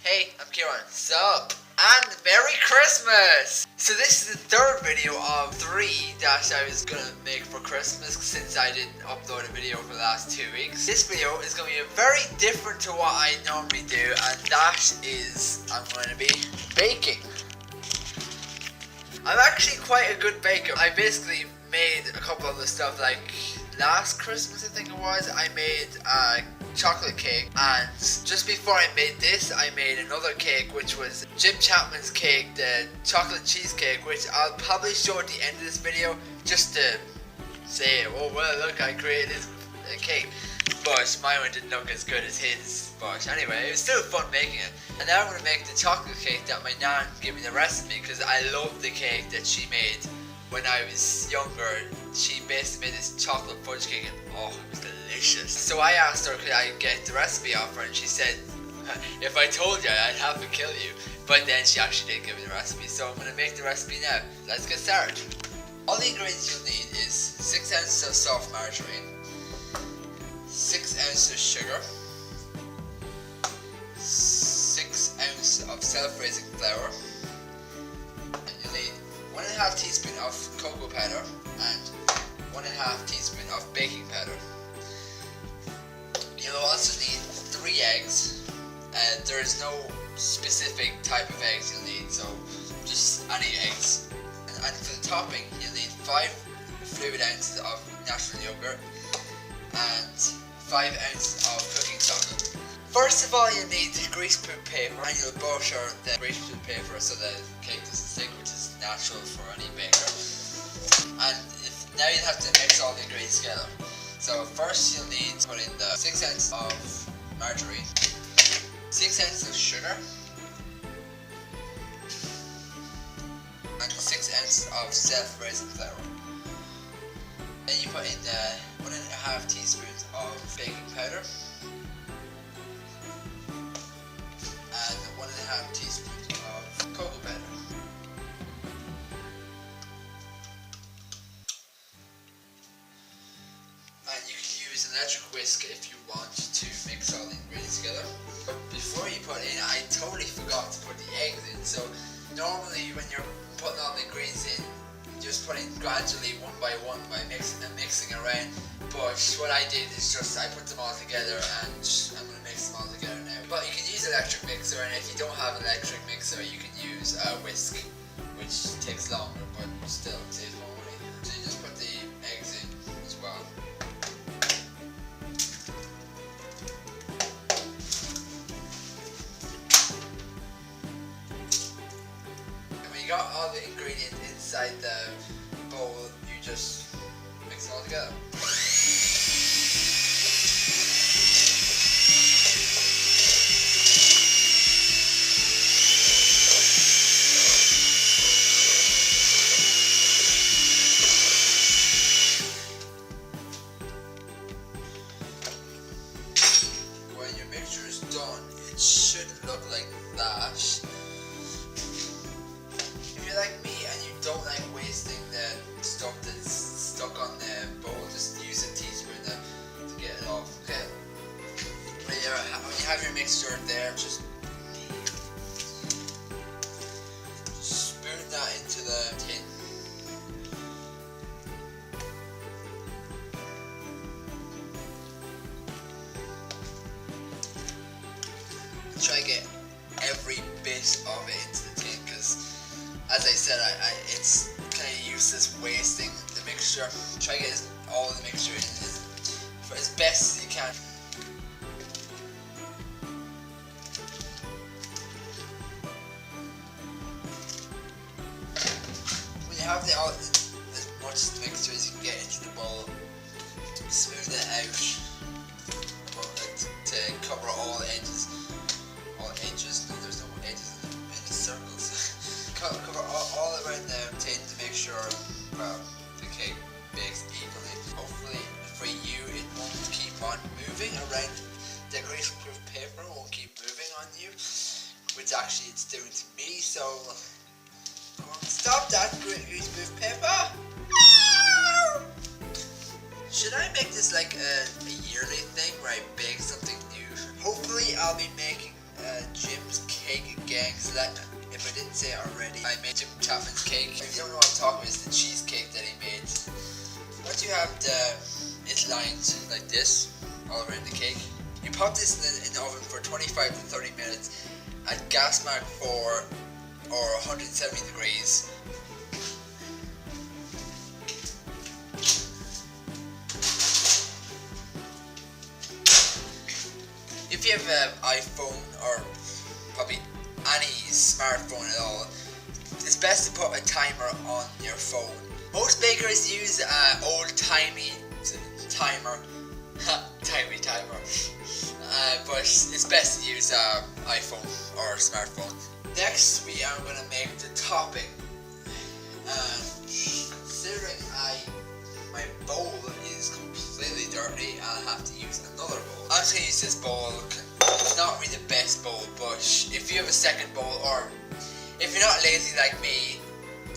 Hey, I'm Kieran. Sup? And Merry Christmas! So this is the third video of 3 that I was gonna make for Christmas since I didn't upload a video for the last 2 weeks. This video is gonna be very different to what I normally do, and that is I'm gonna be baking. I'm actually quite a good baker. I basically made a couple of the stuff like last Christmas, I think it was. I made a chocolate cake, and just before I made this, I made another cake which was Jim Chapman's cake, the chocolate cheesecake, which I'll probably show at the end of this video just to say, oh well, look, I created this cake. But my one didn't look as good as his. But anyway, it was still fun making it. And now I'm going to make the chocolate cake that my nan gave me the recipe, because I love the cake that she made when I was younger. She basically made this chocolate fudge cake and oh, it was delicious. So I asked her could I get the recipe off her, and she said, if I told you I'd have to kill you. But then she actually did give me the recipe, so I'm going to make the recipe now. Let's get started. All the ingredients you'll need is 6 ounces of soft margarine, 6 ounces of sugar, 6 ounces of self-raising flour, and you'll need 1.5 teaspoon of cocoa powder and 1.5 teaspoon of baking powder. You'll also need 3 eggs. There is no specific type of eggs you'll need, so just any eggs. And for the topping, you'll need 5 fluid ounces of natural yogurt and 5 ounces of cooking chocolate. First of all, you'll need greaseproof paper, and you'll butter the greaseproof paper so the cake doesn't stick, which is natural for any baker. And now you'll have to mix all the ingredients together. So first you'll need to put in the 6 ounces of margarine, 6 ounces of sugar, and 6 ounces of self-raising flour. Then you put in the 1.5 teaspoons of baking powder and 1.5 teaspoons of cocoa powder. And you can use an electric whisk if you want to mix all the ingredients together. But before you put in, I totally forgot to put the eggs in. So normally when you're putting all the ingredients in, you just put in gradually one by mixing around. But what I did is just I put them all together, and I'm going to mix them all together now. But you can use an electric mixer, and if you don't have an electric mixer, you can use a whisk, which takes longer but still saves more money. So you just put the eggs in as well. And when you got all the ingredients inside the bowl, you just mix it all together. When your mixture is done, it should look like that. If you're like me and you don't like wasting the stuff that's stuck on the bowl, just use a teaspoon to get it off. Okay. When you have your mixture there, just spoon that into the tin. And try to get every bit of it into the tin, because as I said, it's kind of useless wasting the mixture. Try to get all the mixture in for as best as you can. When you have as much mixture as you can get into the bowl, smooth it out to cover all the edges. All edges? No, there's no edges in the circles. Cover all around the tin to make sure the cake bakes evenly. Hopefully for you it won't keep on moving around. The greaseproof paper won't keep moving on you, which actually it's doing to me, so come on, stop that greaseproof paper! Should I make this like a yearly thing where I bake something new? Hopefully I'll be making Jim's cake that, if I didn't say it already, I made Jim Chapman's cake. If you don't know what I'm talking about, it's the cheesecake that he made. Once you have it lined like this all around the cake, you pop this in the oven for 25 to 30 minutes at gas mark 4 or 170 degrees. If you have an iPhone or probably any smartphone at all, it's best to put a timer on your phone. Most bakers use an old-timey timer, but it's best to use an iPhone or smartphone. Next, we are going to make the topping. Considering my bowl is completely dirty, I'll have to use another bowl. I'm just going to use this bowl. It's not really the best bowl, but if you have a second bowl, or if you're not lazy like me,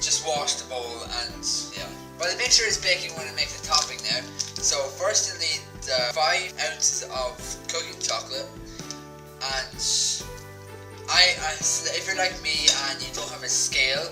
just wash the bowl and yeah. Well, the mixture is baking when I make the topping now. So first you'll need 5 ounces of cooking chocolate, and if you're like me and you don't have a scale,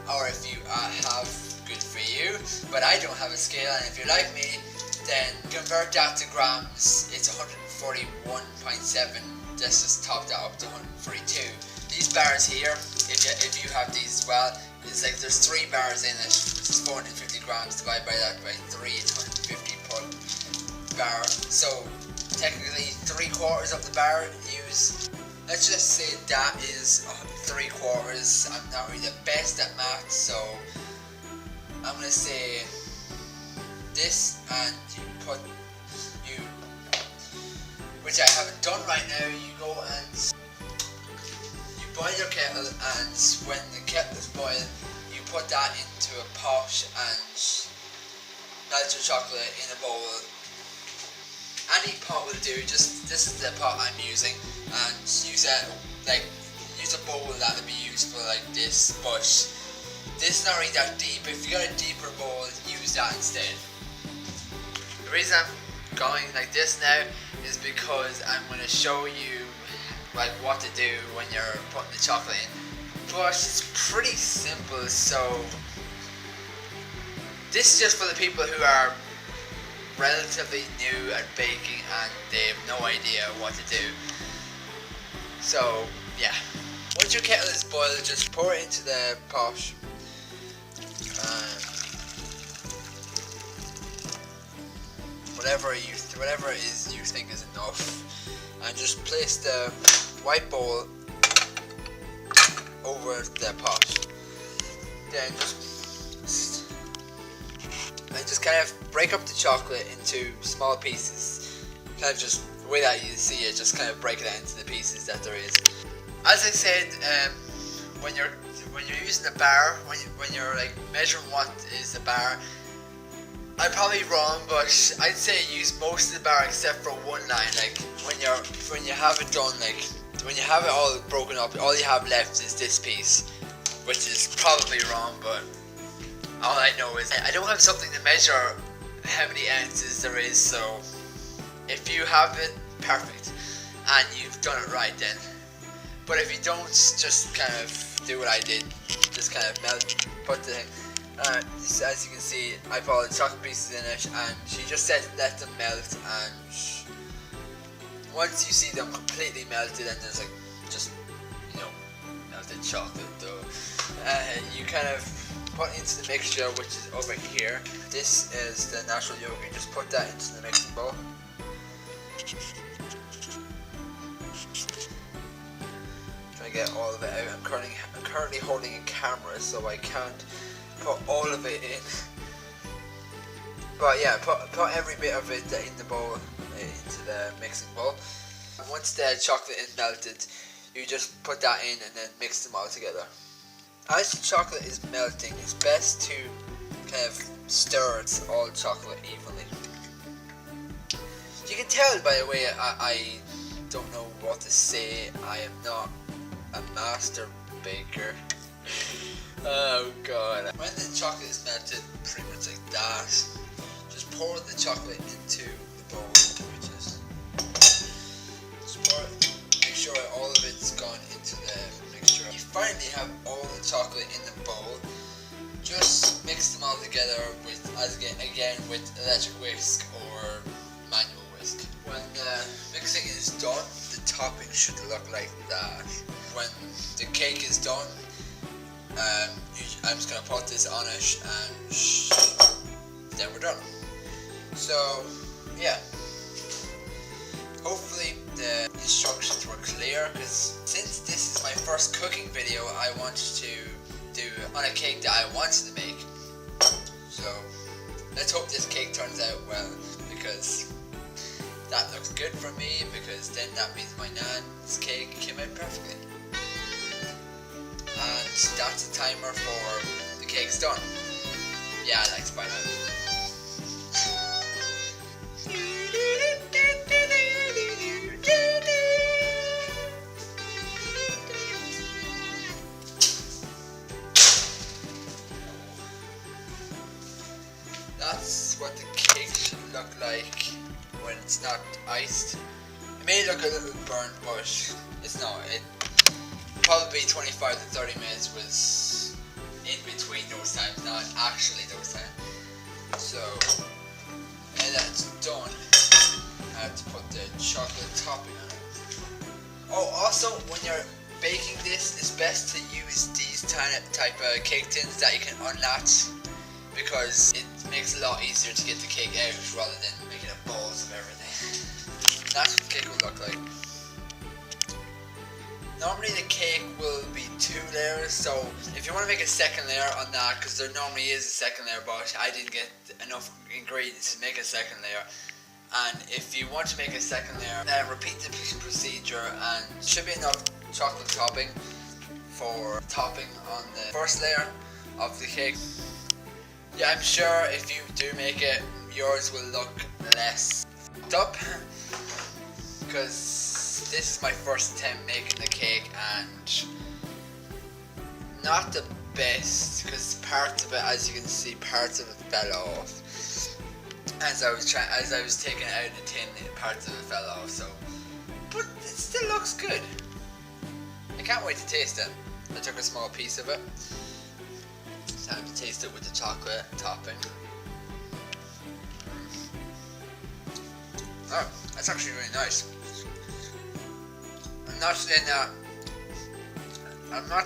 or if you have, good for you, but I don't have a scale, and if you're like me, then convert that to grams. It's 141.7. Let's just top that up to 142. These bars here, if you have these as well, it's like there's 3 bars in it, which is 450 grams. Divide by that by 3, it's 150 per bar. So technically 3/4 of the bar use. Let's just say that is 3/4. I'm not really the best at math, so I'm gonna say this, and which I haven't done right now. You go and you boil your kettle, and when the kettle is boiling, you put that into a pot and melt your chocolate in a bowl. Any pot will do. Just this is the pot I'm using, and use a bowl that will be useful like this. But this is not really that deep. If you got a deeper bowl, use that instead. The reason I'm going like this now is because I'm going to show you like what to do when you're putting the chocolate in. But it's pretty simple. So this is just for the people who are relatively new at baking and they have no idea what to do. So yeah, once your kettle is boiled, just pour it into the pot. Whatever it is you think is enough, and just place the white bowl over the pot. Then just kind of break up the chocolate into small pieces. Kind of just the way that you see it, just kind of break it into the pieces that there is. As I said, when you're using the bar, when you're like measuring what is the bar, I'm probably wrong, but I'd say use most of the bar except for one line. Like when you have it done, like when you have it all broken up, all you have left is this piece, which is probably wrong, but all I know is I don't have something to measure how many ounces there is. So if you have it, perfect, and you've done it right then. But if you don't, just kind of do what I did, just kind of put the thing. As you can see, I put all the chocolate pieces in it, and she just said let them melt, and once you see them completely melted, and there's like just, melted chocolate though, you kind of put into the mixture, which is over here. This is the natural yogurt. Just put that into the mixing bowl. Try to get all of it out. I'm currently holding a camera, so I can't put all of it in. But yeah, put every bit of it in the bowl, into the mixing bowl. And once the chocolate is melted, you just put that in and then mix them all together. As the chocolate is melting, it's best to kind of stir all chocolate evenly. You can tell by the way I don't know what to say. I am not a master baker. Oh god. When the chocolate is melted, pretty much like that, just pour the chocolate into the bowl, which is, just pour it, make sure all of it's gone into the mixture. You finally have all the chocolate in the bowl, just mix them all together with, again with electric whisk or manual whisk. When the mixing is done, the topping should look like that. When the cake is done, I'm just gonna put this on it and then we're done. So yeah, hopefully the instructions were clear, because since this is my first cooking video, I wanted to do on a cake that I wanted to make. So let's hope this cake turns out well, because that looks good for me, because then that means my Nan's cake came out perfectly. And that's the timer for the cake's done. Yeah, I like Spider-Man. That's what the cake should look like when it's not iced. It may look a little burnt, but it's not. It probably 25 to 30 minutes was in between those times, not actually those times. So, and that's done. I have to put the chocolate topping on it. Oh, also, when you're baking this, it's best to use these type of cake tins that you can unlatch, because it makes it a lot easier to get the cake out rather than making a balls of everything. That's what the cake will look like. Normally the cake will be 2 layers, so if you want to make a second layer on that, because there normally is a second layer, but I didn't get enough ingredients to make a second layer. And if you want to make a second layer, then repeat the procedure, and should be enough chocolate topping for topping on the first layer of the cake. Yeah, I'm sure if you do make it, yours will look less fucked up, because this is my first attempt making the cake, and not the best, because parts of it, as you can see, parts of it fell off. As I was taking it out of the tin, parts of it fell off. So, but it still looks good. I can't wait to taste it. I took a small piece of it. Time to taste it with the chocolate topping. Oh, that's actually really nice. I'm not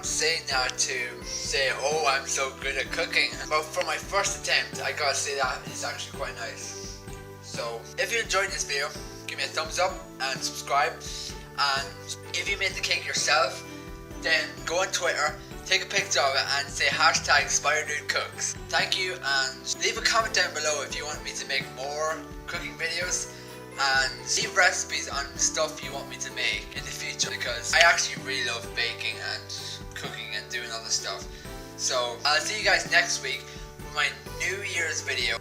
saying that to say, oh, I'm so good at cooking. But for my first attempt, I gotta say that it's actually quite nice. So, if you enjoyed this video, give me a thumbs up and subscribe. And if you made the cake yourself, then go on Twitter, take a picture of it and say hashtag SpiderDudeCooks. Thank you, and leave a comment down below if you want me to make more cooking videos, and leave recipes on stuff you want me to make in the future, because I actually really love baking and cooking and doing other stuff. So I'll see you guys next week for my New Year's video.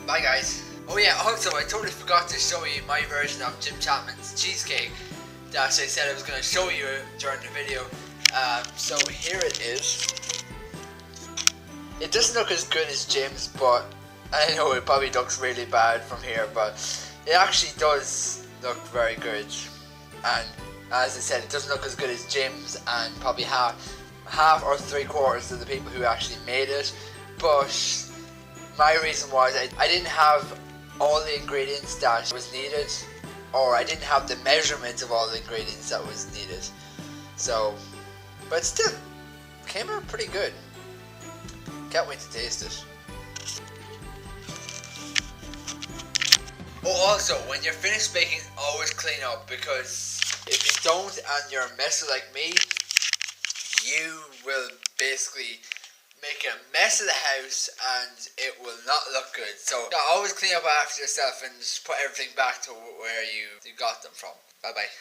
Bye guys. Oh yeah, also I totally forgot to show you my version of Jim Chapman's cheesecake that I said I was going to show you during the video. So here it is. It doesn't look as good as Jim's, but I know it probably looks really bad from here, but it actually does look very good. And as I said, it doesn't look as good as Jim's, and probably half or 3/4 of the people who actually made it. But my reason was I didn't have all the ingredients that was needed, or I didn't have the measurements of all the ingredients that was needed. So, but still, came out pretty good. Can't wait to taste it. Oh, also, when you're finished baking, always clean up, because if you don't and you're a messer like me, you will basically make a mess of the house and it will not look good. So always clean up after yourself and just put everything back to where you got them from. Bye bye.